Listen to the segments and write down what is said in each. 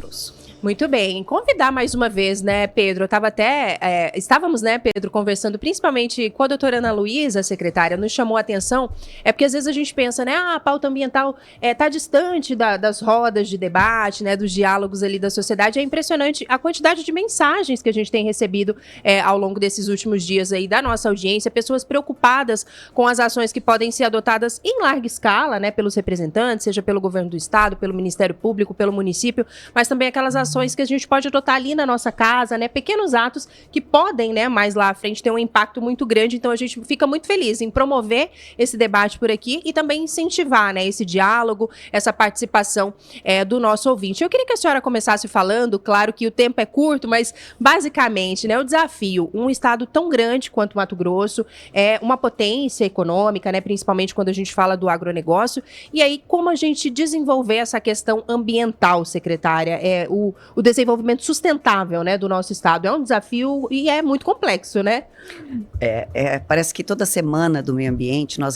Grosso. Muito bem. Convidar mais uma vez, né, Pedro? Estávamos, né, Pedro, conversando principalmente com a doutora Ana Luísa, secretária, nos chamou a atenção, porque às vezes a gente pensa, né, a pauta ambiental está distante das rodas de debate, né, dos diálogos ali da sociedade. É impressionante a quantidade de mensagens que a gente tem recebido ao longo desses últimos dias aí da nossa audiência, pessoas preocupadas com as ações que podem ser adotadas em larga escala, né, pelos representantes, seja pelo governo do estado, pelo Ministério Público, pelo município, mas também aquelas ações que a gente pode adotar ali na nossa casa, né? Pequenos atos que podem, né, mais lá à frente ter um impacto muito grande. Então a gente fica muito feliz em promover esse debate por aqui e também incentivar, né, esse diálogo, essa participação do nosso ouvinte. Eu queria que a senhora começasse falando, claro que o tempo é curto, mas basicamente, né, o desafio, um estado tão grande quanto o Mato Grosso, é uma potência econômica, né, principalmente quando a gente fala do agronegócio, e aí como a gente desenvolver essa questão ambiental, secretária, o desenvolvimento sustentável, né, do nosso estado. É um desafio e é muito complexo, né? Parece que toda semana do meio ambiente nós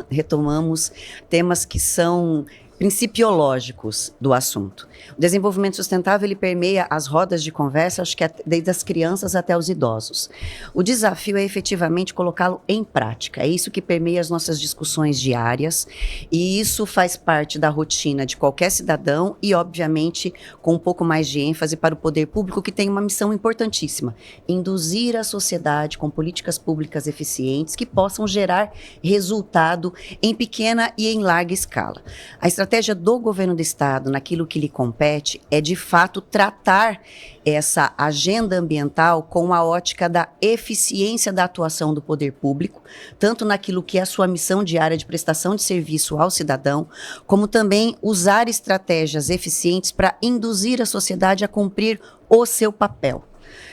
retomamos temas que são principiológicos do assunto. O desenvolvimento sustentável, ele permeia as rodas de conversa, acho que desde as crianças até os idosos. O desafio é efetivamente colocá-lo em prática. É isso que permeia as nossas discussões diárias e isso faz parte da rotina de qualquer cidadão e, obviamente, com um pouco mais de ênfase para o poder público, que tem uma missão importantíssima: induzir a sociedade com políticas públicas eficientes que possam gerar resultado em pequena e em larga escala. A estratégia do governo do estado, naquilo que lhe compete, é de fato tratar essa agenda ambiental com a ótica da eficiência da atuação do poder público, tanto naquilo que é a sua missão diária de prestação de serviço ao cidadão, como também usar estratégias eficientes para induzir a sociedade a cumprir o seu papel.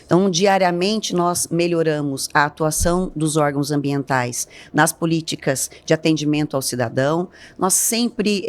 Então, diariamente, nós melhoramos a atuação dos órgãos ambientais nas políticas de atendimento ao cidadão. Nós sempre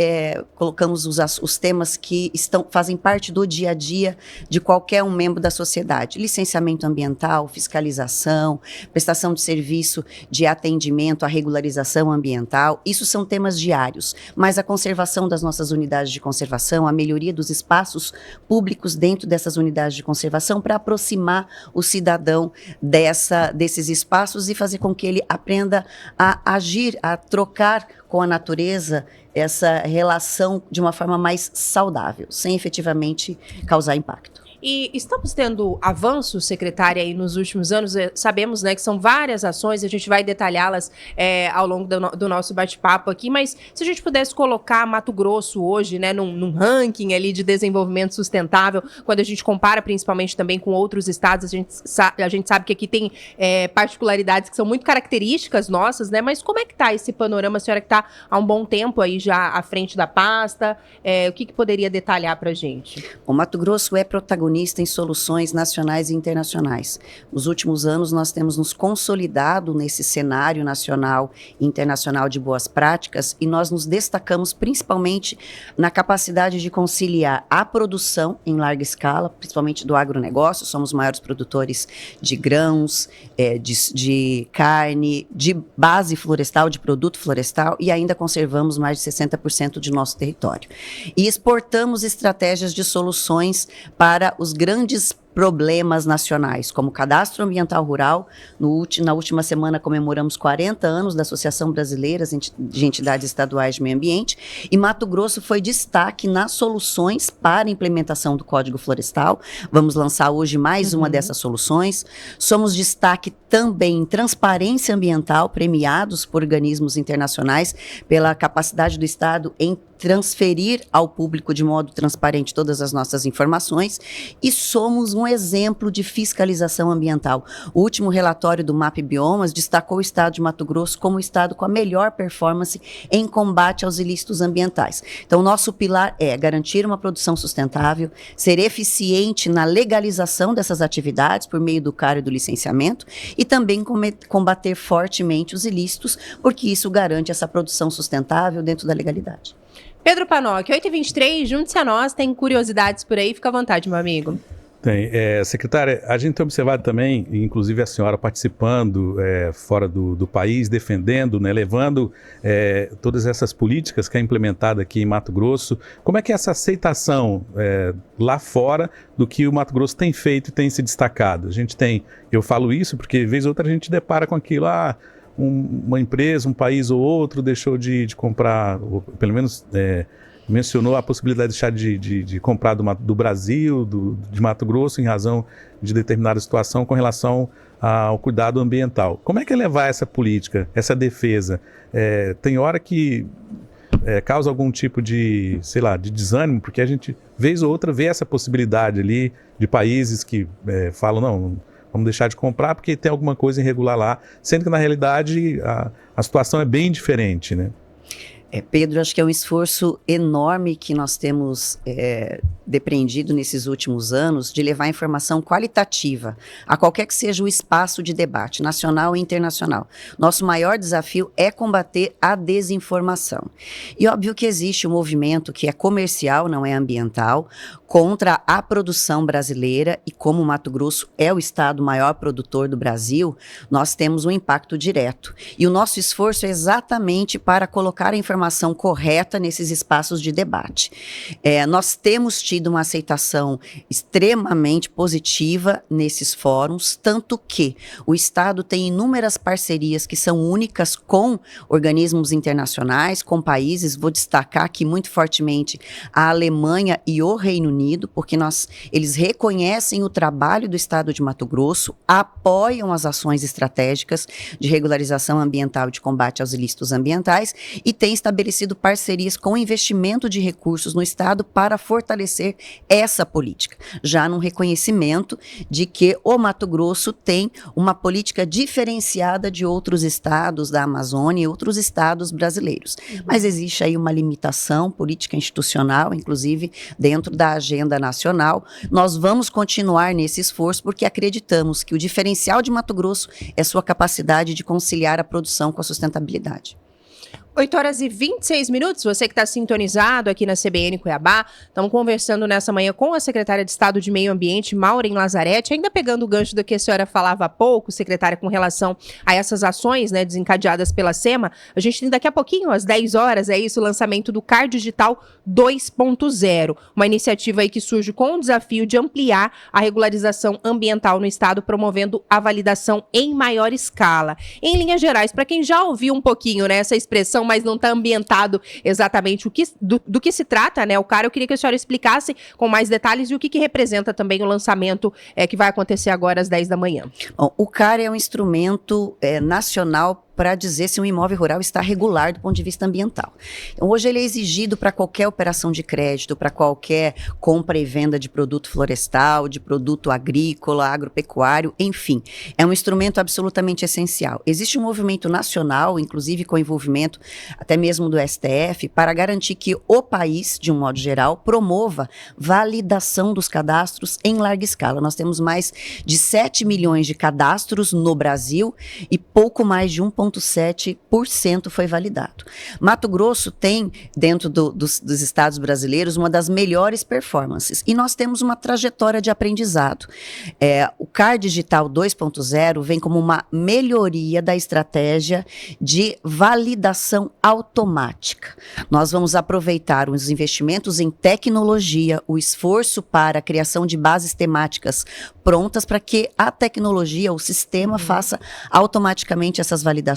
colocamos os temas que fazem parte do dia a dia de qualquer um membro da sociedade. Licenciamento ambiental, fiscalização, prestação de serviço de atendimento à regularização ambiental. Isso são temas diários, mas a conservação das nossas unidades de conservação, a melhoria dos espaços públicos dentro dessas unidades de conservação para aproximar o cidadão desses espaços e fazer com que ele aprenda a agir, a trocar com a natureza essa relação de uma forma mais saudável, sem efetivamente causar impacto. E estamos tendo avanços, secretária, aí nos últimos anos. Sabemos, né, que são várias ações, a gente vai detalhá-las ao longo do nosso bate-papo aqui, mas se a gente pudesse colocar Mato Grosso hoje, né, num ranking ali de desenvolvimento sustentável, quando a gente compara principalmente também com outros estados, a gente sabe que aqui tem particularidades que são muito características nossas, né, mas como é que está esse panorama, a senhora que está há um bom tempo aí já à frente da pasta, o que poderia detalhar para a gente? O Mato Grosso é protagonista em soluções nacionais e internacionais. Nos últimos anos, nós temos nos consolidado nesse cenário nacional e internacional de boas práticas e nós nos destacamos principalmente na capacidade de conciliar a produção em larga escala, principalmente do agronegócio. Somos os maiores produtores de grãos, de carne, de base florestal, de produto florestal e ainda conservamos mais de 60% de nosso território. E exportamos estratégias de soluções para os grandes problemas nacionais, como o Cadastro Ambiental Rural. Na última semana comemoramos 40 anos da Associação Brasileira de Entidades Estaduais de Meio Ambiente e Mato Grosso foi destaque nas soluções para a implementação do Código Florestal. Vamos lançar hoje mais uma dessas soluções. Somos destaque também em transparência ambiental, premiados por organismos internacionais pela capacidade do Estado em transferir ao público de modo transparente todas as nossas informações e somos um exemplo de fiscalização ambiental. O último relatório do MAP Biomas destacou o estado de Mato Grosso como o estado com a melhor performance em combate aos ilícitos ambientais. Então, o nosso pilar é garantir uma produção sustentável, ser eficiente na legalização dessas atividades por meio do CAR e do licenciamento e também combater fortemente os ilícitos, porque isso garante essa produção sustentável dentro da legalidade. Pedro Panocchi, 8h23, junte-se a nós, tem curiosidades por aí, fica à vontade, meu amigo. Tem. Secretária, a gente tem observado também, inclusive a senhora participando fora do país, defendendo, né, levando todas essas políticas que é implementada aqui em Mato Grosso. Como é que é essa aceitação lá fora do que o Mato Grosso tem feito e tem se destacado? A gente tem, eu falo isso porque vez ou outra a gente depara com aquilo, uma empresa, um país ou outro deixou de comprar, ou pelo menos mencionou a possibilidade de deixar de comprar do Brasil, de Mato Grosso, em razão de determinada situação com relação ao cuidado ambiental. Como é que é levar essa política, essa defesa? Tem hora que causa algum tipo de, sei lá, de desânimo, porque a gente, vez ou outra, vê essa possibilidade ali de países que falam, não, vamos deixar de comprar porque tem alguma coisa irregular lá, sendo que, na realidade, a situação é bem diferente, né? Pedro, acho que é um esforço enorme que nós temos depreendido nesses últimos anos de levar informação qualitativa a qualquer que seja o espaço de debate, nacional e internacional. Nosso maior desafio é combater a desinformação. E óbvio que existe um movimento que é comercial, não é ambiental, contra a produção brasileira, e como o Mato Grosso é o estado maior produtor do Brasil, nós temos um impacto direto. E o nosso esforço é exatamente para colocar a informação correta nesses espaços de debate. Nós temos tido uma aceitação extremamente positiva nesses fóruns, tanto que o Estado tem inúmeras parcerias que são únicas com organismos internacionais, com países, vou destacar aqui muito fortemente a Alemanha e o Reino Unido, porque eles reconhecem o trabalho do Estado de Mato Grosso, apoiam as ações estratégicas de regularização ambiental e de combate aos ilícitos ambientais e têm estabelecido parcerias com investimento de recursos no Estado para fortalecer essa política, já num reconhecimento de que o Mato Grosso tem uma política diferenciada de outros estados da Amazônia e outros estados brasileiros. Mas existe aí uma limitação política institucional, inclusive dentro da agenda nacional. Nós vamos continuar nesse esforço porque acreditamos que o diferencial de Mato Grosso é sua capacidade de conciliar a produção com a sustentabilidade. 8h26, você que está sintonizado aqui na CBN Cuiabá, estamos conversando nessa manhã com a secretária de Estado de Meio Ambiente, Maureen Lazzaretti, ainda pegando o gancho do que a senhora falava há pouco, secretária, com relação a essas ações, né, desencadeadas pela SEMA. A gente tem daqui a pouquinho, às 10 horas, o lançamento do CAR Digital 2.0, uma iniciativa aí que surge com o desafio de ampliar a regularização ambiental no estado, promovendo a validação em maior escala. Em linhas gerais, para quem já ouviu um pouquinho, né, essa expressão, mas não está ambientado exatamente do que se trata, né, o CAR, eu queria que a senhora explicasse com mais detalhes e o que representa também o lançamento que vai acontecer agora às 10 da manhã. Bom, o CAR é um instrumento nacional para dizer se um imóvel rural está regular do ponto de vista ambiental. Então, hoje ele é exigido para qualquer operação de crédito, para qualquer compra e venda de produto florestal, de produto agrícola, agropecuário, enfim. É um instrumento absolutamente essencial. Existe um movimento nacional, inclusive com envolvimento até mesmo do STF, para garantir que o país, de um modo geral, promova validação dos cadastros em larga escala. Nós temos mais de 7 milhões de cadastros no Brasil e pouco mais de 1,7% foi validado. Mato Grosso tem, dentro dos estados brasileiros, uma das melhores performances. E nós temos uma trajetória de aprendizado. O CAR Digital 2.0 vem como uma melhoria da estratégia de validação automática. Nós vamos aproveitar os investimentos em tecnologia, o esforço para a criação de bases temáticas prontas para que a tecnologia, o sistema, faça automaticamente essas validações.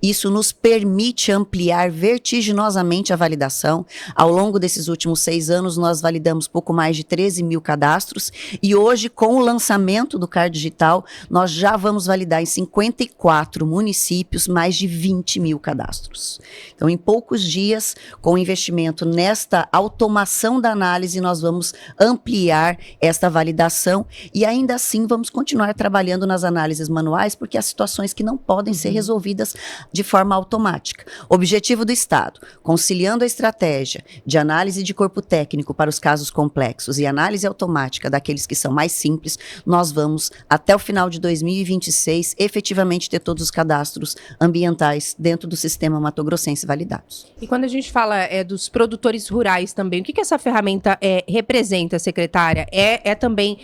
Isso nos permite ampliar vertiginosamente a validação. Ao longo desses últimos 6 anos, nós validamos pouco mais de 13 mil cadastros e hoje, com o lançamento do CAR Digital, nós já vamos validar em 54 municípios mais de 20 mil cadastros. Então, em poucos dias, com o investimento nesta automação da análise, nós vamos ampliar esta validação e ainda assim vamos continuar trabalhando nas análises manuais, porque há situações que não podem ser resolvidas resolvidas de forma automática. Objetivo do Estado, conciliando a estratégia de análise de corpo técnico para os casos complexos e análise automática daqueles que são mais simples, nós vamos, até o final de 2026, efetivamente ter todos os cadastros ambientais dentro do sistema matogrossense validados. E quando a gente fala dos produtores rurais também, o que essa ferramenta representa, secretária? É também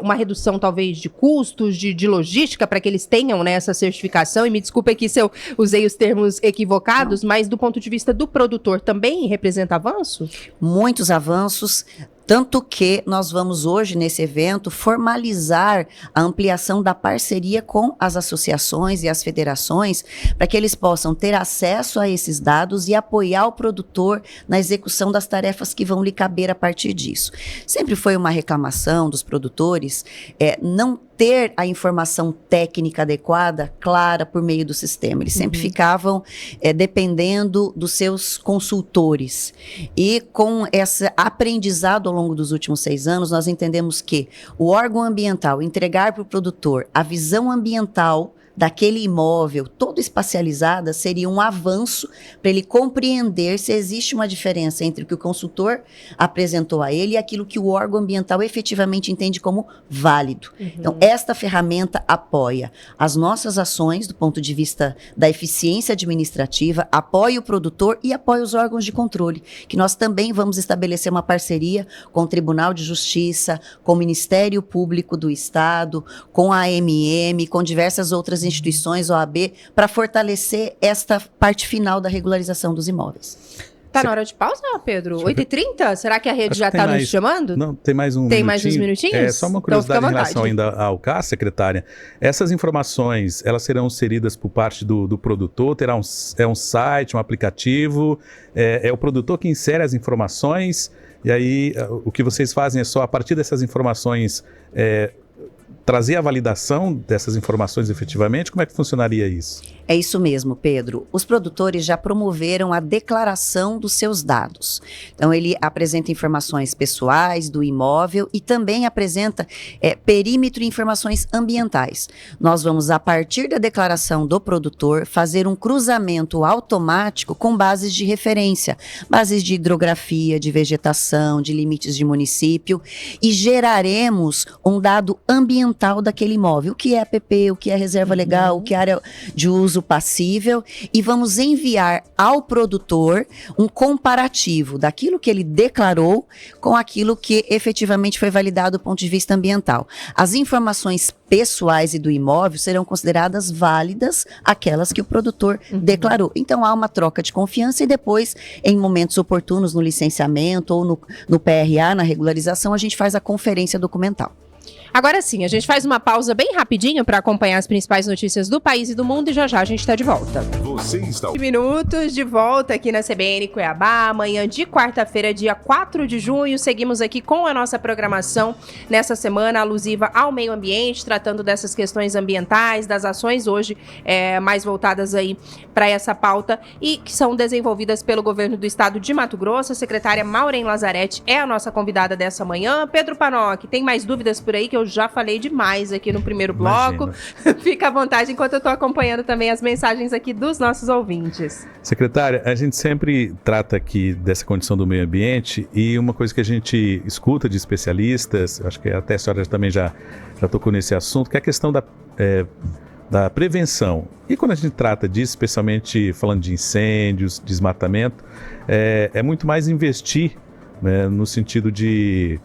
uma redução, talvez, de custos, de logística, para que eles tenham, né, essa certificação? E me desculpe aqui se eu usei os termos equivocados, mas do ponto de vista do produtor, também representa avanço? Muitos avanços. Tanto que nós vamos hoje, nesse evento, formalizar a ampliação da parceria com as associações e as federações, para que eles possam ter acesso a esses dados e apoiar o produtor na execução das tarefas que vão lhe caber a partir disso. Sempre foi uma reclamação dos produtores não ter a informação técnica adequada, clara, por meio do sistema. Eles sempre ficavam dependendo dos seus consultores. E com esse aprendizado ao longo dos últimos 6 anos, nós entendemos que o órgão ambiental entregar para o produtor a visão ambiental daquele imóvel, todo espacializada, seria um avanço para ele compreender se existe uma diferença entre o que o consultor apresentou a ele e aquilo que o órgão ambiental efetivamente entende como válido. Então, esta ferramenta apoia as nossas ações do ponto de vista da eficiência administrativa, apoia o produtor e apoia os órgãos de controle, que nós também vamos estabelecer uma parceria com o Tribunal de Justiça, com o Ministério Público do Estado, com a AMM, com diversas outras instituições, OAB, para fortalecer esta parte final da regularização dos imóveis. Tá na hora de pausa, Pedro? 8h30? Será que a rede já está nos chamando? Não, tem mais um Tem mais uns minutinhos? Só uma curiosidade em relação ainda ao CAS, secretária. Essas informações, elas serão inseridas por parte do produtor? Terá um site, um aplicativo? É o produtor que insere as informações? E aí, o que vocês fazem é só, a partir dessas informações, trazer a validação dessas informações efetivamente? Como é que funcionaria isso? É isso mesmo, Pedro. Os produtores já promoveram a declaração dos seus dados. Então, ele apresenta informações pessoais do imóvel e também apresenta perímetro e informações ambientais. Nós vamos, a partir da declaração do produtor, fazer um cruzamento automático com bases de referência, bases de hidrografia, de vegetação, de limites de município, e geraremos um dado ambiental daquele imóvel, o que é APP, o que é reserva legal, o que é área de uso passível, e vamos enviar ao produtor um comparativo daquilo que ele declarou com aquilo que efetivamente foi validado do ponto de vista ambiental. As informações pessoais e do imóvel serão consideradas válidas aquelas que o produtor declarou. Então há uma troca de confiança e depois, em momentos oportunos, no licenciamento ou no PRA, na regularização, a gente faz a conferência documental. Agora sim, a gente faz uma pausa bem rapidinho para acompanhar as principais notícias do país e do mundo e já a gente está de volta. Você está... Minutos de volta aqui na CBN Cuiabá, amanhã de quarta-feira, dia 4 de junho. Seguimos aqui com a nossa programação nessa semana alusiva ao meio ambiente, tratando dessas questões ambientais, das ações hoje mais voltadas aí para essa pauta e que são desenvolvidas pelo governo do estado de Mato Grosso. A secretária Maureen Lazzaretti é a nossa convidada dessa manhã. Pedro Panock, tem mais dúvidas por aí que eu já falei demais aqui no primeiro bloco. Fica à vontade enquanto eu estou acompanhando também as mensagens aqui dos nossos ouvintes. Secretária, a gente sempre trata aqui dessa condição do meio ambiente e uma coisa que a gente escuta de especialistas, acho que até a senhora também já tocou nesse assunto, que é a questão da prevenção. E quando a gente trata disso, especialmente falando de incêndios, desmatamento, é muito mais investir, né, no sentido de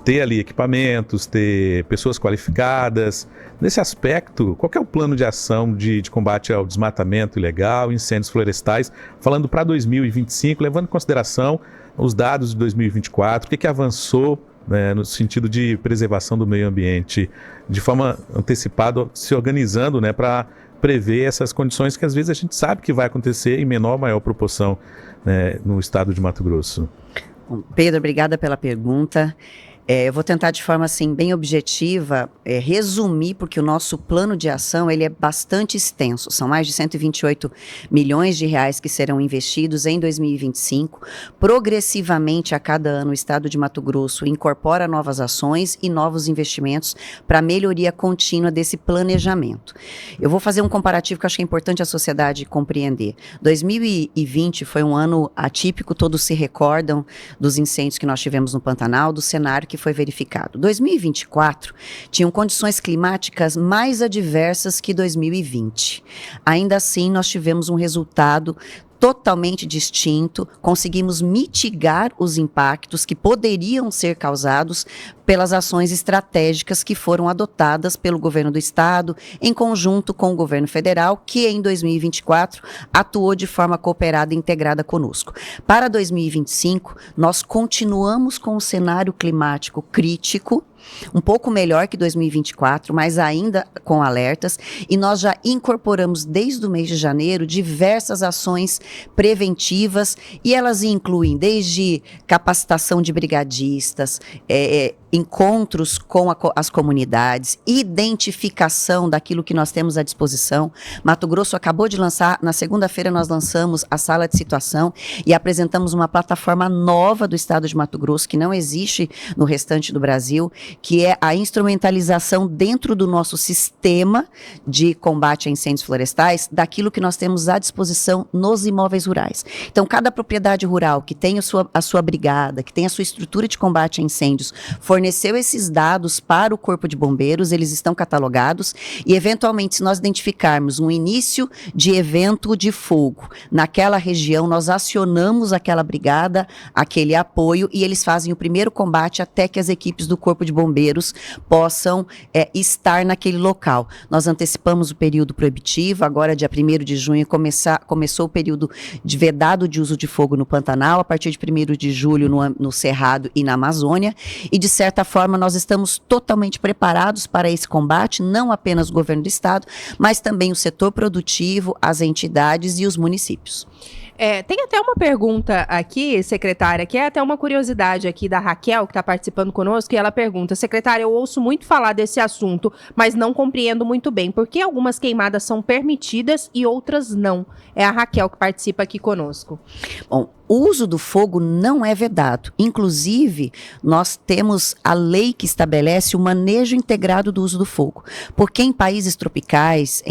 ter ali equipamentos, ter pessoas qualificadas. Nesse aspecto, qual que é o plano de ação de combate ao desmatamento ilegal, incêndios florestais, falando para 2025, levando em consideração os dados de 2024, o que avançou, né, no sentido de preservação do meio ambiente, de forma antecipada, se organizando, né, para prever essas condições que às vezes a gente sabe que vai acontecer em menor ou maior proporção, né, no estado de Mato Grosso? Pedro, obrigada pela pergunta. Eu vou tentar de forma assim bem objetiva resumir, porque o nosso plano de ação ele é bastante extenso. São mais de 128 milhões de reais que serão investidos em 2025. Progressivamente, a cada ano, o Estado de Mato Grosso incorpora novas ações e novos investimentos para a melhoria contínua desse planejamento. Eu vou fazer um comparativo que eu acho que é importante a sociedade compreender. 2020 foi um ano atípico, todos se recordam dos incêndios que nós tivemos no Pantanal, do cenário que foi verificado. 2024 tinham condições climáticas mais adversas que 2020. Ainda assim, nós tivemos um resultado totalmente distinto, conseguimos mitigar os impactos que poderiam ser causados pelas ações estratégicas que foram adotadas pelo governo do estado, em conjunto com o governo federal, que em 2024 atuou de forma cooperada e integrada conosco. Para 2025, nós continuamos com um cenário climático crítico, um pouco melhor que 2024, mas ainda com alertas, e nós já incorporamos desde o mês de janeiro diversas ações preventivas, e elas incluem desde capacitação de brigadistas, encontros com as comunidades, identificação daquilo que nós temos à disposição. Mato Grosso acabou de lançar, na segunda-feira nós lançamos a sala de situação e apresentamos uma plataforma nova do estado de Mato Grosso, que não existe no restante do Brasil, que é a instrumentalização dentro do nosso sistema de combate a incêndios florestais, daquilo que nós temos à disposição nos imóveis rurais. Então, cada propriedade rural que tem a sua brigada, que tem a sua estrutura de combate a incêndios, forneceu esses dados para o Corpo de Bombeiros, eles estão catalogados e, eventualmente, se nós identificarmos um início de evento de fogo naquela região, nós acionamos aquela brigada, aquele apoio, e eles fazem o primeiro combate até que as equipes do Corpo de Bombeiros possam estar naquele local. Nós antecipamos o período proibitivo, agora dia 1º de junho começou o período de vedado de uso de fogo no Pantanal, a partir de 1º de julho no Cerrado e na Amazônia, e de certa forma nós estamos totalmente preparados para esse combate, não apenas o governo do estado, mas também o setor produtivo, as entidades e os municípios. Tem até uma pergunta aqui, secretária, que é até uma curiosidade aqui da Raquel, que está participando conosco, e ela pergunta: secretária, eu ouço muito falar desse assunto, mas não compreendo muito bem. Por que algumas queimadas são permitidas e outras não? É a Raquel que participa aqui conosco. Bom, o uso do fogo não é vedado. Inclusive, nós temos a lei que estabelece o manejo integrado do uso do fogo. Porque em países tropicais,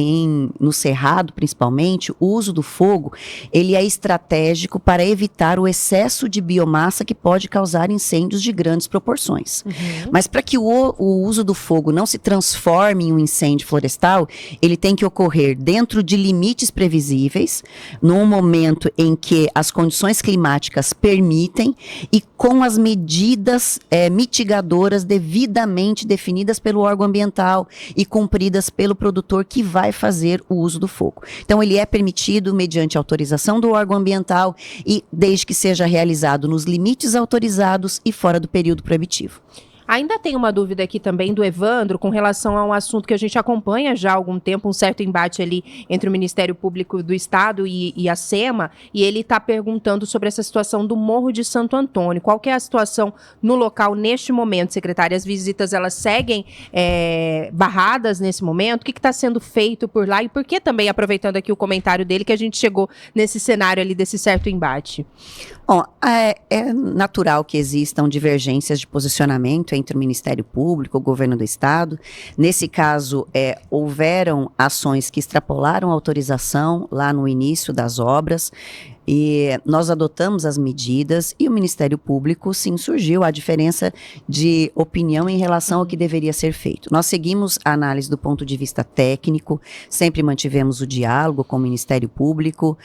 no Cerrado principalmente, o uso do fogo ele é estratégico para evitar o excesso de biomassa que pode causar incêndios de grandes proporções. Uhum. Mas para que o uso do fogo não se transforme em um incêndio florestal, ele tem que ocorrer dentro de limites previsíveis, num momento em que as condições climáticas permitem e com as medidas mitigadoras devidamente definidas pelo órgão ambiental e cumpridas pelo produtor que vai fazer o uso do fogo. Então, ele é permitido mediante autorização do órgão ambiental e desde que seja realizado nos limites autorizados e fora do período proibitivo. Ainda tem uma dúvida aqui também do Evandro com relação a um assunto que a gente acompanha já há algum tempo, um certo embate ali entre o Ministério Público do Estado e a SEMA, e ele está perguntando sobre essa situação do Morro de Santo Antônio. Qual que é a situação no local neste momento, secretária? As visitas, elas seguem barradas nesse momento? O que está sendo feito por lá? E por que também, aproveitando aqui o comentário dele, que a gente chegou nesse cenário ali desse certo embate? Bom, é natural que existam divergências de posicionamento entre o Ministério Público, o governo do Estado. Nesse caso, houveram ações que extrapolaram a autorização lá no início das obras, e nós adotamos as medidas e o Ministério Público, sim, surgiu a diferença de opinião em relação ao que deveria ser feito. Nós seguimos a análise do ponto de vista técnico, sempre mantivemos o diálogo com o Ministério Público,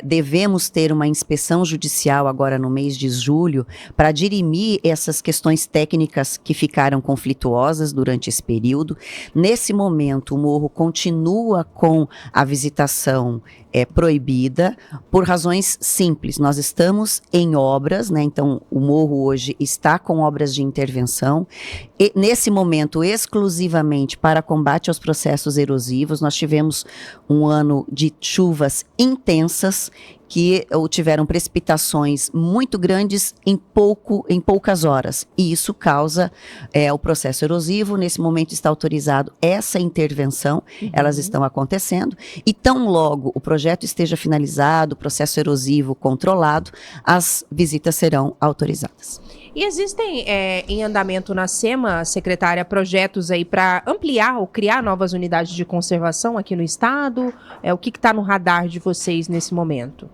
devemos ter uma inspeção judicial agora no mês de julho para dirimir essas questões técnicas que ficaram conflituosas durante esse período. Nesse momento, o morro continua com a visitação proibida por razões simples. Nós estamos em obras, né? Então o morro hoje está com obras de intervenção e nesse momento exclusivamente para combate aos processos erosivos. Nós tivemos um ano de chuvas intensas que tiveram precipitações muito grandes em poucas horas. E isso causa o processo erosivo. Nesse momento está autorizado essa intervenção, elas estão acontecendo. E tão logo o projeto esteja finalizado, o processo erosivo controlado, as visitas serão autorizadas. E existem em andamento na SEMA, secretária, projetos aí para ampliar ou criar novas unidades de conservação aqui no estado? O que está no radar de vocês nesse momento?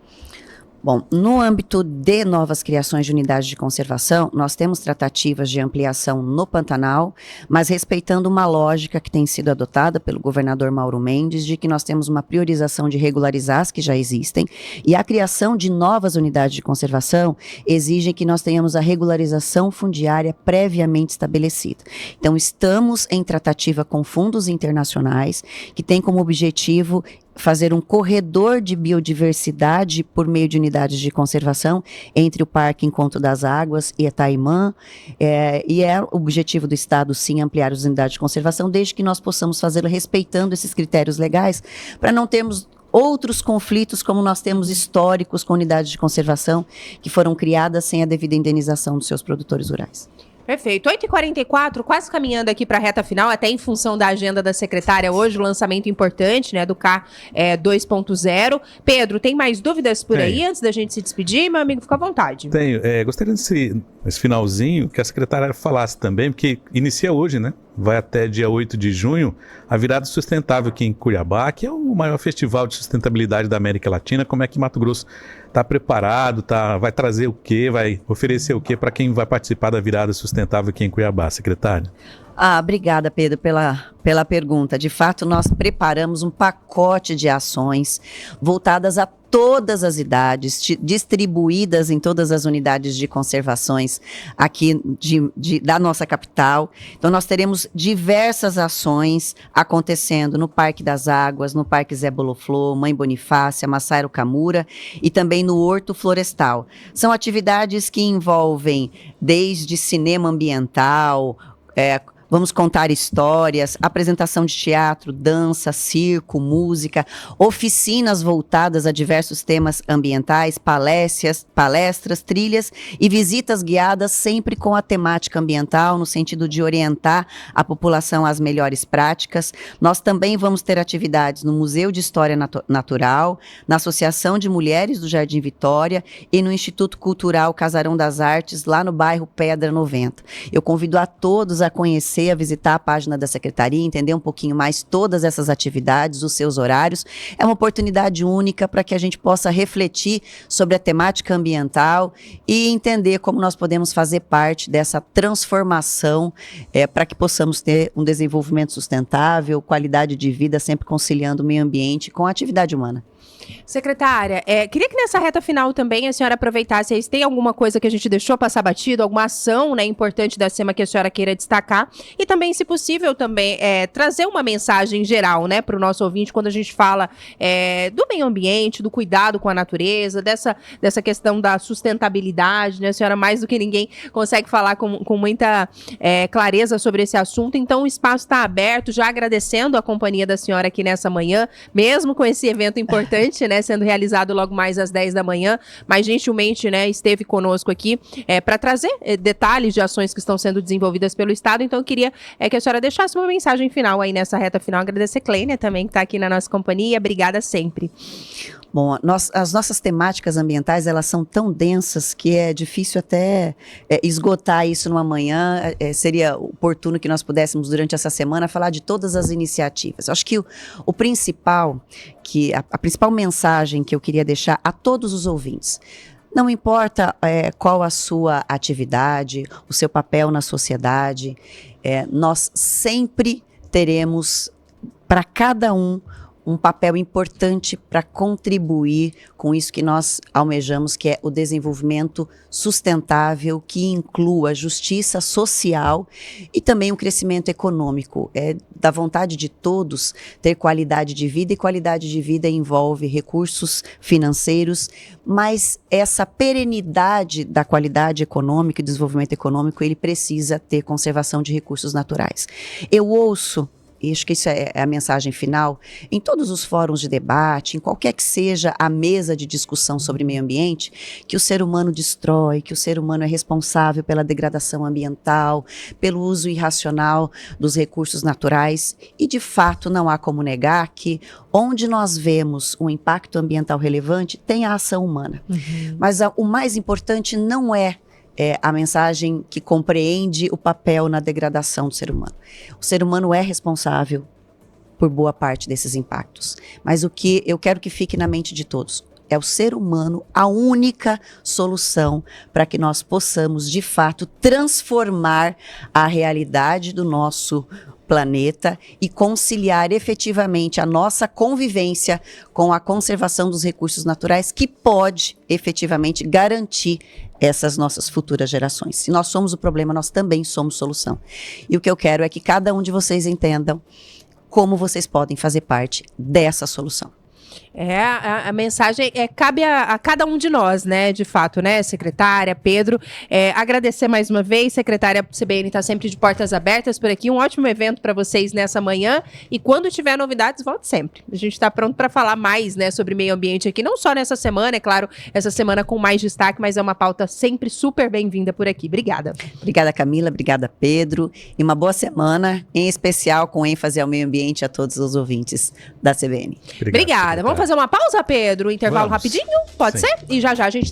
Bom, no âmbito de novas criações de unidades de conservação, nós temos tratativas de ampliação no Pantanal, mas respeitando uma lógica que tem sido adotada pelo governador Mauro Mendes, de que nós temos uma priorização de regularizar as que já existem, e a criação de novas unidades de conservação exige que nós tenhamos a regularização fundiária previamente estabelecida. Então, estamos em tratativa com fundos internacionais, que tem como objetivo fazer um corredor de biodiversidade por meio de unidades de conservação entre o Parque Encontro das Águas e Itaimã, e é o objetivo do Estado, sim, ampliar as unidades de conservação, desde que nós possamos fazê-lo respeitando esses critérios legais, para não termos outros conflitos como nós temos históricos com unidades de conservação que foram criadas sem a devida indenização dos seus produtores rurais. Perfeito. 8h44, quase caminhando aqui para a reta final, até em função da agenda da secretária hoje, o lançamento importante, né, do CAR 2.0. Pedro, tem mais dúvidas por aí antes da gente se despedir? Meu amigo, fica à vontade. Tenho. Gostaria nesse finalzinho que a secretária falasse também, porque inicia hoje, né? Vai até dia 8 de junho, a Virada Sustentável aqui em Cuiabá, que é o maior festival de sustentabilidade da América Latina. Como é que Mato Grosso está preparado, vai trazer o quê, vai oferecer o quê para quem vai participar da Virada Sustentável aqui em Cuiabá, secretária? Obrigada, Pedro, pela pergunta. De fato, nós preparamos um pacote de ações voltadas a todas as idades, distribuídas em todas as unidades de conservações aqui da nossa capital. Então, nós teremos diversas ações acontecendo no Parque das Águas, no Parque Zé Boloflor, Mãe Bonifácia, Massairo Camura e também no Horto Florestal. São atividades que envolvem desde cinema ambiental, vamos contar histórias, apresentação de teatro, dança, circo, música, oficinas voltadas a diversos temas ambientais, palestras, trilhas e visitas guiadas sempre com a temática ambiental, no sentido de orientar a população às melhores práticas. Nós também vamos ter atividades no Museu de História Natural, na Associação de Mulheres do Jardim Vitória e no Instituto Cultural Casarão das Artes, lá no bairro Pedra 90. Eu convido a todos a conhecer, a visitar a página da Secretaria, entender um pouquinho mais todas essas atividades, os seus horários. É uma oportunidade única para que a gente possa refletir sobre a temática ambiental e entender como nós podemos fazer parte dessa transformação para que possamos ter um desenvolvimento sustentável, qualidade de vida, sempre conciliando o meio ambiente com a atividade humana. Secretária, queria que nessa reta final também a senhora aproveitasse, se tem alguma coisa que a gente deixou passar batido, alguma ação, né, importante da SEMA que a senhora queira destacar, e também, se possível, também trazer uma mensagem geral, né, para o nosso ouvinte, quando a gente fala do meio ambiente, do cuidado com a natureza, dessa questão da sustentabilidade, né, a senhora mais do que ninguém consegue falar com muita clareza sobre esse assunto, então o espaço está aberto, já agradecendo a companhia da senhora aqui nessa manhã, mesmo com esse evento importante, né, sendo realizado logo mais às 10 da manhã, mas gentilmente, né, esteve conosco aqui para trazer detalhes de ações que estão sendo desenvolvidas pelo Estado. Então eu queria que a senhora deixasse uma mensagem final aí nessa reta final. Agradecer a Clênia também, que está aqui na nossa companhia. Obrigada sempre. Bom, as nossas temáticas ambientais, elas são tão densas que é difícil até esgotar isso numa manhã. Seria oportuno que nós pudéssemos, durante essa semana, falar de todas as iniciativas. Eu acho que o principal, a principal mensagem que eu queria deixar a todos os ouvintes, não importa qual a sua atividade, o seu papel na sociedade, nós sempre teremos, para cada um papel importante para contribuir com isso que nós almejamos, que é o desenvolvimento sustentável, que inclua justiça social e também um crescimento econômico. É da vontade de todos ter qualidade de vida, e qualidade de vida envolve recursos financeiros, mas essa perenidade da qualidade econômica e desenvolvimento econômico, ele precisa ter conservação de recursos naturais. Eu ouço e acho que isso é a mensagem final, em todos os fóruns de debate, em qualquer que seja a mesa de discussão sobre meio ambiente, que o ser humano destrói, que o ser humano é responsável pela degradação ambiental, pelo uso irracional dos recursos naturais, e de fato não há como negar que onde nós vemos um impacto ambiental relevante, tem a ação humana. Mas o mais importante não é a mensagem que compreende o papel na degradação do ser humano. O ser humano é responsável por boa parte desses impactos. Mas o que eu quero que fique na mente de todos é o ser humano a única solução para que nós possamos, de fato, transformar a realidade do nosso planeta e conciliar efetivamente a nossa convivência com a conservação dos recursos naturais, que pode efetivamente garantir essas nossas futuras gerações. Se nós somos o problema, nós também somos solução. E o que eu quero é que cada um de vocês entendam como vocês podem fazer parte dessa solução. A mensagem cabe a cada um de nós, né, de fato, né, secretária, Pedro, agradecer mais uma vez, secretária, a CBN está sempre de portas abertas por aqui, um ótimo evento para vocês nessa manhã, e quando tiver novidades, volte sempre. A gente está pronto para falar mais, né, sobre meio ambiente aqui, não só nessa semana, é claro, essa semana com mais destaque, mas é uma pauta sempre super bem-vinda por aqui. Obrigada. Obrigada, Camila, obrigada, Pedro, e uma boa semana, em especial com ênfase ao meio ambiente a todos os ouvintes da CBN. Obrigada. Vamos fazer uma pausa, Pedro? Um intervalo rapidinho? Pode ser? E já já a gente tá